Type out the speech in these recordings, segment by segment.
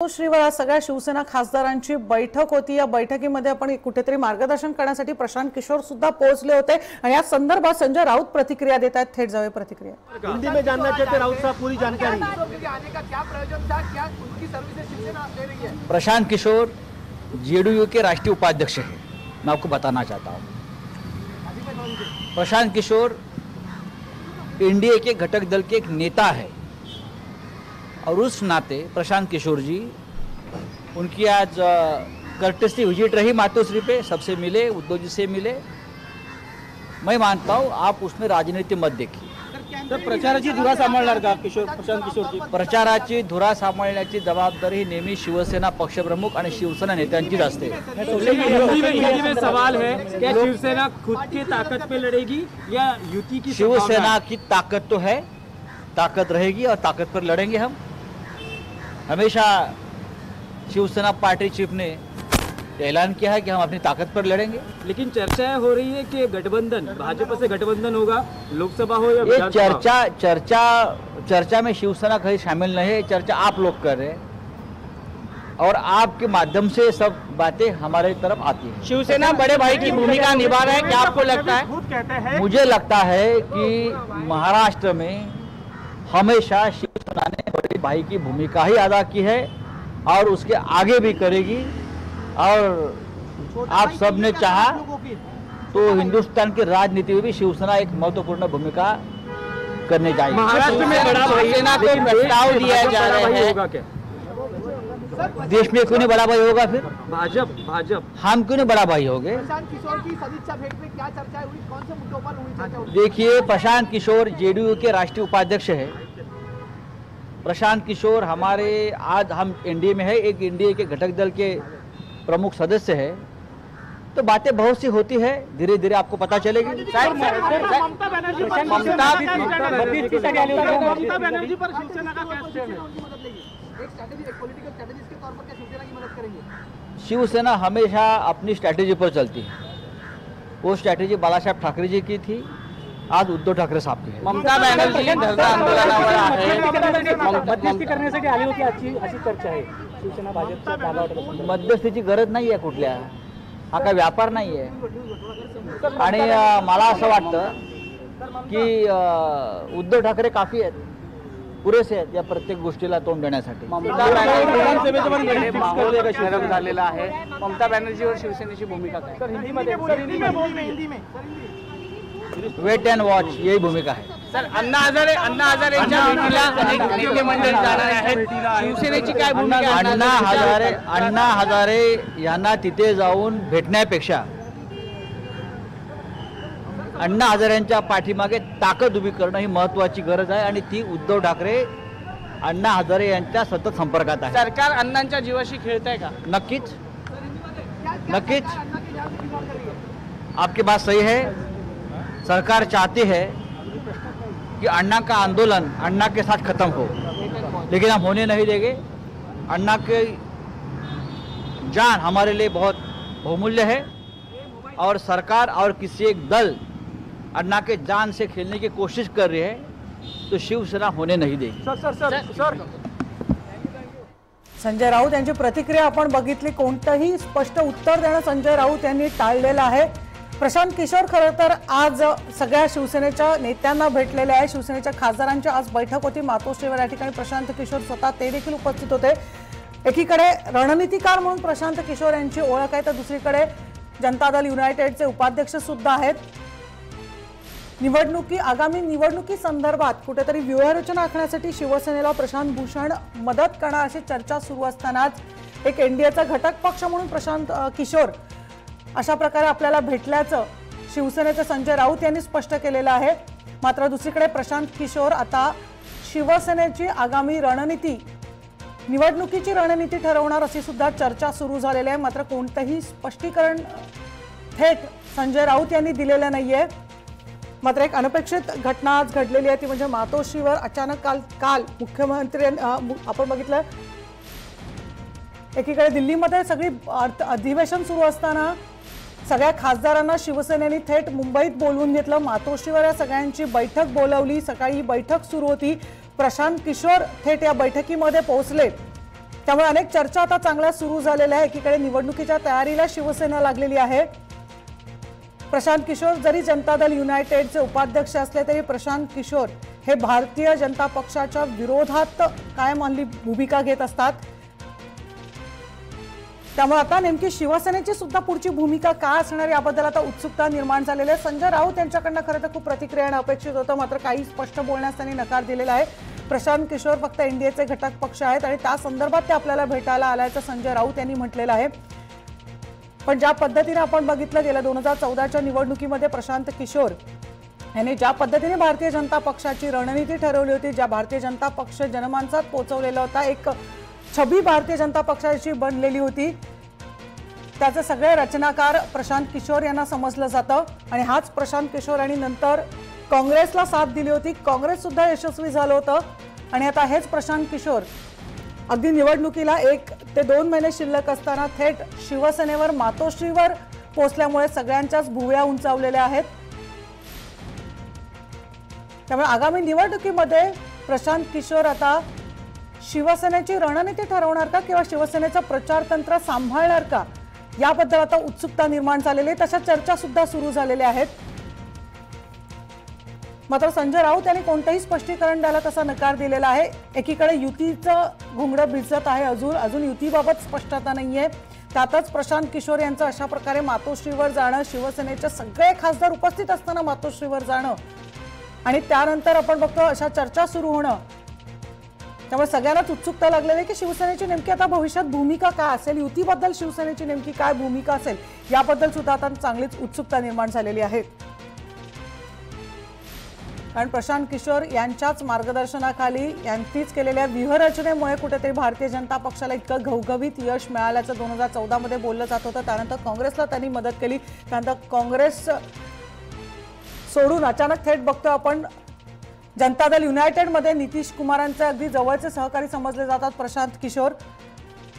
Shriver आज सगळ्या शिवसेना खासदारांची बैठक होती। या बैठकीमध्ये आपण कुठेतरी मार्गदर्शन करण्यासाठी प्रशांत किशोर सुद्धा पोहोचले होते आणि या संदर्भात संजय राउत प्रतिक्रिया देत आहेत। थेट जाऊया प्रतिक्रिया। हिंदी में जानना चाहते राउत साहब पूरी जानकारी। आने का क्या प्रयोजन था, क्या उनकी सर्विसेज शिवसेना ले रही है? प्रशांत किशोर जेडीयू के राष्ट्रीय उपाध्यक्ष हैं। मैं आपको बताना चाहता हूँ, प्रशांत किशोर एनडीए के घटक दल के एक नेता है और उस नाते प्रशांत किशोर जी उनकी आज कर्टेसी विजिट रही मातोश्री पे, सबसे मिले, उद्धव जी से मिले। मैं मानता हूँ आप उसमें राजनीति मत देखिए। तर प्रचाराची धुरा सांभाळणार का प्रशांत किशोरजी? प्रचाराची धुरा सांभाळण्याची जबाबदारी नेहमी शिवसेना पक्षप्रमुख आणि शिवसेना नेत्यांचीच असते। हिंदी में सवाल है, क्या शिवसेना खुद की ताकत पे लड़ेगी या युति की? शिवसेना की ताकत तो है, ताकत रहेगी और ताकत पर लड़ेंगे हम। हमेशा शिवसेना पार्टी चीफ ने ऐलान किया है कि हम अपनी ताकत पर लड़ेंगे। लेकिन चर्चा हो रही है कि गठबंधन, भाजपा से गठबंधन होगा, लोकसभा हो या ये चर्चा में शिवसेना कहीं शामिल नहीं है। चर्चा आप लोग कर रहे हैं और आपके माध्यम से सब बातें हमारे तरफ आती है। शिवसेना बड़े भाई की भूमिका निभा रहा है, क्या आपको लगता है? मुझे लगता है कि महाराष्ट्र में हमेशा शिवसेना ने बड़े भाई की भूमिका ही अदा की है और उसके आगे भी करेगी। और आप सब ने चाहा तो हिंदुस्तान की राजनीति में भी शिवसेना एक महत्वपूर्ण भूमिका करने जाएगी। महाराष्ट्र में बड़ा भाई शिवसेना को प्रस्ताव दिया जा रहा है। देश में क्यों नहीं बड़ा भाई होगा? फिर भाजपा हम क्यों नहीं बड़ा भाई होंगे? प्रशांत किशोर की सदिच्छा भेंट में क्या चर्चा हुई, कौन से मुद्दों पर हुई चर्चा हुई? देखिए, प्रशांत किशोर जेडीयू के राष्ट्रीय उपाध्यक्ष है। प्रशांत किशोर हमारे आज हम एनडीए में है, एक एनडीए के घटक दल के प्रमुख सदस्य है, तो बातें बहुत सी होती है, धीरे धीरे आपको पता चलेगी। ममता बनर्जी पर शिवसेना का क्या स्टैंड है? एक स्ट्रैटेजी, एक पॉलिटिकल स्ट्रैटेजी के तौर पर क्या शिवसेना की मदद करेंगे? शिवसेना हमेशा अपनी स्ट्रैटेजी पर चलती है। वो स्ट्रैटेजी बाला साहेब ठाकरे जी की थी, आज उद्धव ठाकरे साहब की है। ममता बनर्जी धरना आंदोलनावर मध्यस्थी करण्यासाठी आली होती अशी चर्चा आहे। शिवसेना भाजपचा मध्यस्थीची गरज नाही आहे कुठल्या, हा काय व्यापार नाही आहे। आणि मला असं वाटतं की उद्धव ठाकरे काफी आहेत, पुरेसे आहेत या प्रत्येक गोष्टीला तोंड देण्यासाठी। माहोल झालेला आहे। ममता बॅनर्जीवर शिवसेनेची भूमिका काय? वेट अँड वॉच यही भूमिका है। सर, अण्णा हजारेंच्या भेटीला अनेक नेते मंडळी जाणार आहेत, शिवसेनेची काय भूमिका? अण्णा हजारे यांना तिथे जाऊन भेटण्यापेक्षा अण्णा हजारेंच्या पाठीमागे ताकद उभी करणं ही महत्त्वाची गरज आहे आणि ती उद्धव ठाकरे अण्णा हजारे यांच्या सतत संपर्कात आहे। सरकार अण्णांच्या जीवाशी खेळतंय का? नक्कीच नक्कीच, आपकी बात सही है। सरकार चाहती है कि अन्ना का आंदोलन अन्ना के साथ खत्म हो, लेकिन हम होने नहीं देंगे। अन्ना की जान हमारे लिए बहुत बहुमूल्य है और सरकार और किसी एक दल अन्ना के जान से खेलने की कोशिश कर रही है तो शिवसेना होने नहीं देगी। सर संजय राउत यांची प्रतिक्रिया आपण बघितली। कोणतंही स्पष्ट उत्तर देणं संजय राउत यांनी टाळलेलं आहे। प्रशांत किशोर खरं तर आज सगळ्या शिवसेनेच्या नेत्यांना भेटलेले आहे। शिवसेनेच्या खासदारांची आज बैठक होती मातोश्रीवर। या ठिकाणी प्रशांत किशोर स्वतः ते देखील उपस्थित होते। एकीकडे रणनीतिकार म्हणून प्रशांत किशोर यांची ओळख आहे, तर दुसरीकडे जनता दल युनायटेडचे उपाध्यक्ष सुद्धा आहेत। आगामी निवडणुकी संदर्भात कुठेतरी व्यूहरचना आखण्यासाठी शिवसेनेला प्रशांत भूषण मदत करणार अशी चर्चा सुरू असतानाच एक एनडीएचा घटक पक्ष म्हणून प्रशांत किशोर अशा प्रकारे आपल्याला भेटल्याचं शिवसेनेचे संजय राउत यांनी स्पष्ट केलेलं आहे। मात्र दुसरीकडे प्रशांत किशोर आता शिवसेनेची आगामी रणनीती, निवडणुकीची रणनीती ठरवणार अशी सुद्धा चर्चा सुरू झालेली आहे। मात्र कोणतंही स्पष्टीकरण थेट संजय राउत यांनी दिलेलं नाहीये। मात्र एक अनपेक्षित घटना आज घडलेली आहे, ती म्हणजे मातोश्रीवर अचानक काल मुख्यमंत्री आपण बघितलं, एकीकडे दिल्लीमध्ये सगळी अधिवेशन सुरू असताना सगळ्या खासदारांना शिवसेनेने थेट मुंबईत बोलवून घेतलं। मातोश्रीवर या सगळ्यांची बैठक बोलावली। सकाळी बैठक सुरू होती, प्रशांत किशोर थेट या बैठकीमध्ये पोहोचले त्यामुळे अनेक चर्चा आता चांगल्या सुरू झालेल्या आहे। एकीकडे निवडणुकीच्या तयारीला शिवसेना लागलेली आहे। प्रशांत किशोर जरी जनता दल युनायटेडचे उपाध्यक्ष असले तरी प्रशांत किशोर हे भारतीय जनता पक्षाच्या विरोधात कायम हल्ली भूमिका घेत असतात। त्यामुळे आता नेमकी शिवसेनेची सुद्धा पुढची भूमिका काय असणार याबद्दल आता उत्सुकता निर्माण झालेली आहे। संजय राऊत यांच्याकडनं खरं तर खूप प्रतिक्रिया येणं अपेक्षित होतं, मात्र काही स्पष्ट बोलण्यास त्यांनी नकार दिलेला आहे। प्रशांत किशोर फक्त एनडीएचे घटक पक्ष आहेत आणि त्या संदर्भात ते आपल्याला भेटायला आल्याचं संजय राऊत यांनी म्हटलेलं आहे। पण ज्या पद्धतीने आपण बघितलं गेल्या 2014च्या निवडणुकीमध्ये प्रशांत किशोर यांनी ज्या पद्धतीने भारतीय जनता पक्षाची रणनीती ठरवली होती, ज्या भारतीय जनता पक्ष जनमानसात पोहोचवलेला होता, एक छबी भारतीय जनता पक्षाची बनलेली होती, त्याचे सगळे रचनाकार प्रशांत किशोर यांना समजलं जातं। आणि हाच प्रशांत किशोर आणि नंतर काँग्रेसला साथ दिली होती, काँग्रेस सुद्धा यशस्वी झालं होतं। आणि आता हेच प्रशांत किशोर अगदी निवडणुकीला 1 ते 2 महिने शिल्लक असताना थेट शिवसेनेवर मातोश्रीवर पोहोचल्यामुळे सगळ्यांच्याच भुवया उंचावलेल्या आहेत। त्यामुळे आगामी निवडणुकीमध्ये प्रशांत किशोर आता शिवसेनेची रणनीती ठरवणार का किंवा शिवसेनेचं प्रचार तंत्र सांभाळणार का याबद्दल आता उत्सुकता निर्माण झालेली आहे। तशा चर्चा सुद्धा सुरू झालेल्या आहेत। मात्र संजय राऊत यांनी कोणतेही स्पष्टीकरण द्यायला तसा नकार दिलेला आहे। एकीकडे युतीचं घुंगडं भिजत आहे, अजून युतीबाबत स्पष्टता नाहीये। त्यातच प्रशांत किशोर यांचं अशा प्रकारे मातोश्रीवर जाणं, शिवसेनेचे सगळे खासदार उपस्थित असताना मातोश्रीवर जाणं आणि त्यानंतर आपण बघतो अशा चर्चा सुरू होणं, त्यामुळे सगळ्यांनाच उत्सुकता लागलेली आहे की शिवसेनेची नेमकी आता भविष्यात भूमिका काय असेल, युतीबद्दल शिवसेनेची नेमकी काय भूमिका असेल याबद्दल सुद्धा आता चांगलीच उत्सुकता निर्माण झालेली आहे। कारण प्रशांत किशोर यांच्याच मार्गदर्शनाखाली यांनीच केलेल्या व्यूहरचनेमुळे कुठेतरी भारतीय जनता पक्षाला इतकं घवघवीत यश मिळाल्याचं 2014 मध्ये बोललं जात होतं। त्यानंतर काँग्रेसला त्यांनी मदत केली, त्यानंतर काँग्रेस सोडून अचानक थेट बघतो आपण जनता दल युनायटेड मध्ये नितीश कुमारांचे अगदी जवळचे सहकारी समजले जातात प्रशांत किशोर,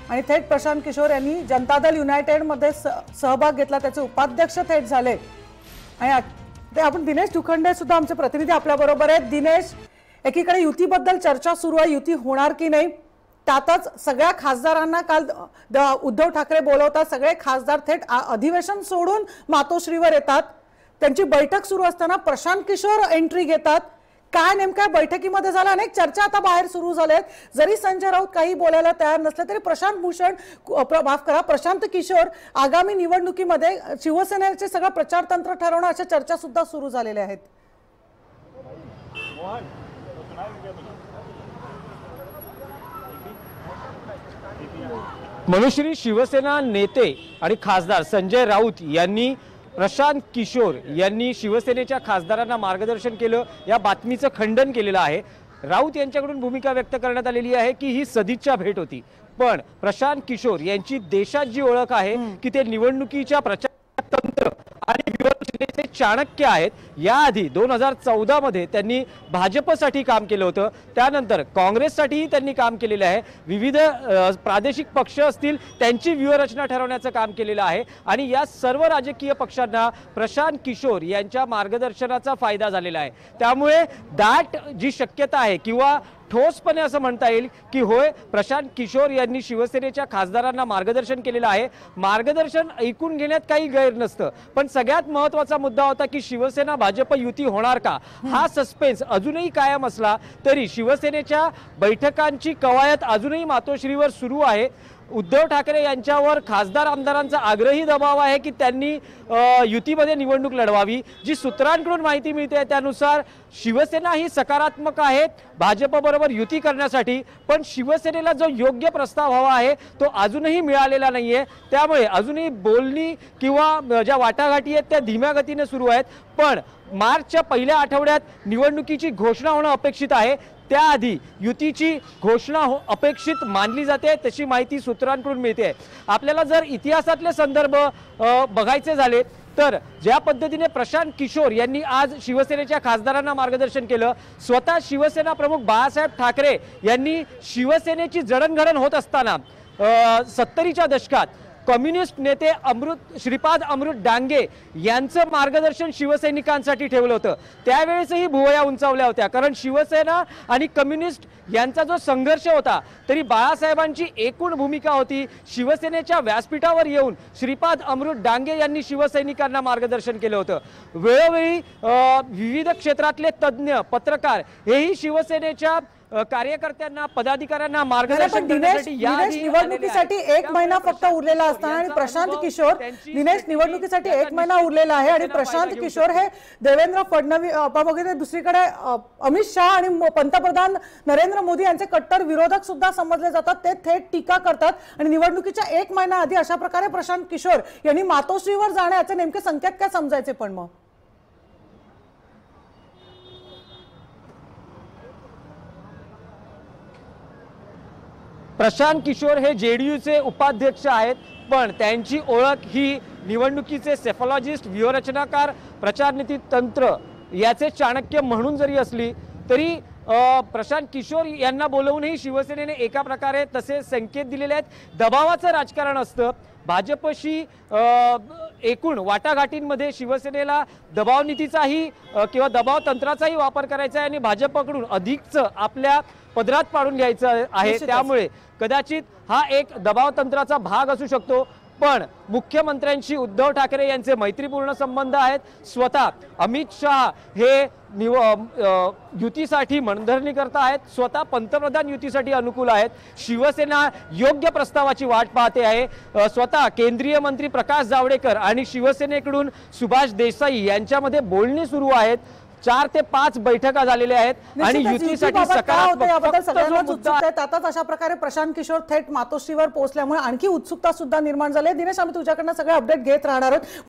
आणि थेट प्रशांत किशोर यांनी जनता दल युनायटेड मध्ये सहभाग घेतला, त्याचे उपाध्यक्ष थेट झाले। आणि ते आपण दिनेश दुखंडे सुद्धा आमचे प्रतिनिधी आपल्या बरोबर आहेत। दिनेश, एकीकडे युतीबद्दल चर्चा सुरू आहे, युती होणार की नाही, त्यातच सगळ्या खासदारांना काल उद्धव ठाकरे बोलवतात, सगळे खासदार थेट अधिवेशन सोडून मातोश्रीवर येतात, त्यांची बैठक सुरू असताना प्रशांत किशोर एंट्री घेतात। काय नेमक्या बैठकीमध्ये झालं, अनेक चर्चा आता बाहेर सुरू झाल्यात। जरी संजय राऊत काही बोलायला तयार नसले तरी प्रशांत किशोर आगामी निवडणुकीमध्ये शिवसेनेचे सगळं प्रचार तंत्र ठरवणं अशा चर्चा सुद्धा सुरू झालेल्या आहेत। मनुश्री, शिवसेना नेते आणि खासदार संजय राऊत यांनी प्रशांत किशोर यांनी शिवसेनेच्या खासदारांना मार्गदर्शन केलं या बातमीचं खंडन केलेलं आहे। राऊत यांच्याकडून भूमिका व्यक्त करण्यात आलेली आहे की ही सदिच्छा भेट होती, पण प्रशांत किशोर यांची देशात जी ओळख आहे की ते निवडणुकीच्या प्रचार तंत्र आणि व्यूहरचनेचे चाणक्य आहेत। याआधी 2014 मध्ये त्यांनी भाजपसाठी काम केलं होतं, त्यानंतर काँग्रेससाठीही त्यांनी काम केलेलं आहे, विविध प्रादेशिक पक्ष असतील त्यांची व्यूहरचना ठरवण्याचं काम केलेलं आहे आणि या सर्व राजकीय पक्षांना प्रशांत किशोर यांच्या मार्गदर्शनाचा फायदा झालेला आहे। त्यामुळे दाट जी शक्यता आहे किंवा ठोसपणे असं म्हणता येईल की होय, प्रशांत किशोर यांनी शिवसेनेच्या खासदारांना मार्गदर्शन केलेलं आहे। मार्गदर्शन ऐकून घेण्यात काही गैर नसतं, पण सगळ्यात महत्त्वाचा मुद्दा होता की शिवसेना भाजप युती होणार का हा सस्पेन्स अजूनही कायम असला तरी शिवसेनेच्या बैठकांची कवायत अजूनही मातोश्रीवर सुरू आहे। उद्धव ठाकरे यांच्यावर खासदार आमदारांचा आग्रही दबाव आहे की त्यांनी युतीमध्ये निवडणूक लढवावी। जी सूत्रांकडून माहिती मिळते त्यानुसार शिवसेना ही सकारात्मक आहे भाजपबरोबर युती करण्यासाठी, पण शिवसेनेला जो योग्य प्रस्ताव हवा आहे तो अजूनही मिळालेला नाहीये। त्यामुळे अजूनही बोलणी किंवा ज्या वाटाघाटी आहेत त्या धीम्या गतीने सुरू आहेत, पण मार्चच्या पहिल्या आठवड्यात निवडणुकीची घोषणा होणं अपेक्षित आहे। त्याआधी युतीची घोषणा अपेक्षित मानली जाते, तशी माहिती सूत्रांकडून मिळते। आपल्याला जर इतिहासातले संदर्भ बघायचे झाले तर ज्या पद्धतीने प्रशांत किशोर यांनी आज शिवसेनेच्या खासदारांना मार्गदर्शन केलं, स्वतः शिवसेना प्रमुख बाळासाहेब ठाकरे यांनी शिवसेनेची जडणघडण होत असताना 70च्या दशकात कम्युनिस्ट नेते श्रीपाद अमृत डांगे यांचं मार्गदर्शन शिवसैनिकांसाठी ठेवलं होतं। त्यावेळेसही भुवया उंचावल्या होत्या, कारण शिवसेना आणि कम्युनिस्ट यांचा जो संघर्ष होता तरी बाळासाहेबांची एकूण भूमिका होती शिवसेनेच्या व्यासपीठावर येऊन श्रीपाद अमृत डांगे यांनी शिवसैनिकांना मार्गदर्शन केलं होतं। वेळोवेळी विविध क्षेत्रातले तज्ज्ञ पत्रकार हेही शिवसेनेच्या कार्यकर्त्यांना पदाधिकाऱ्यांना मार्गदर्शन करण्यासाठी दिनेश निवडणुकीसाठी एक महिना फक्त उरलेला असताना आणि प्रशांत किशोर दिनेश निवडणुकीसाठी एक महिना उरलेला आहे आणि प्रशांत किशोर हे देवेंद्र फडणवीस वगैरे दुसरीकडे अमित शहा आणि पंतप्रधान नरेंद्र मोदी यांचे कट्टर विरोधक सुद्धा समजले जातात। ते थेट टीका करतात आणि निवडणुकीच्या एक महिना आधी अशा प्रकारे प्रशांत किशोर यांनी मातोश्रीवर जाण्याचे नेमके संकेत काय समजायचे? पण मग प्रशांत किशोर हे जेडीयूचे उपाध्यक्ष आहेत, पण त्यांची ओळख ही निवडणुकीचे सेफॉलॉजिस्ट, व्यूहरचनाकार, प्रचारनीती तंत्र याचे चाणक्य म्हणून जरी असली तरी प्रशांत किशोर यांना बोलवूनही शिवसेनेने एका प्रकारे तसे संकेत दिलेले आहेत। दबावाचं राजकारण असतं। भाजपशी एकूण वाटाघाटींमध्ये शिवसेनेला दबाव नीतीचाही किंवा दबाव तंत्राचाही वापर करायचा आहे आणि भाजपकडून अधिकचं आपल्या पदरात पाडून घ्यायचं आहे। त्यामुळे कदाचित हा एक दबाव तंत्राचा भाग असू शकतो। पण मुख्यमंत्र्यांशी उद्धव ठाकरे यांचे मैत्रीपूर्ण संबंध आहेत। स्वतः अमित शहा हे युतीसाठी मनधरणी करत आहेत, स्वतः पंतप्रधान युतीसाठी अनुकूल आहेत। शिवसेना योग्य प्रस्तावाची वाट पाहते आहे। स्वतः केंद्रीय मंत्री प्रकाश जावडेकर आणि शिवसेनेकडून सुभाष देसाई यांच्यामध्ये बोलणी सुरू आहेत। 4 ते 5 बैठका झालेल्या आहेत आणि युतीसाठी याबद्दल सगळ्यांनाच उत्सुकता आहे। त्यातच अशा प्रकारे प्रशांत किशोर थेट मातोश्रीवर पोहोचल्यामुळे आणखी उत्सुकता सुद्धा निर्माण झाली आहे। दिनेश, आम्ही तुझ्याकडनं सगळे अपडेट घेत राहणार आहोत।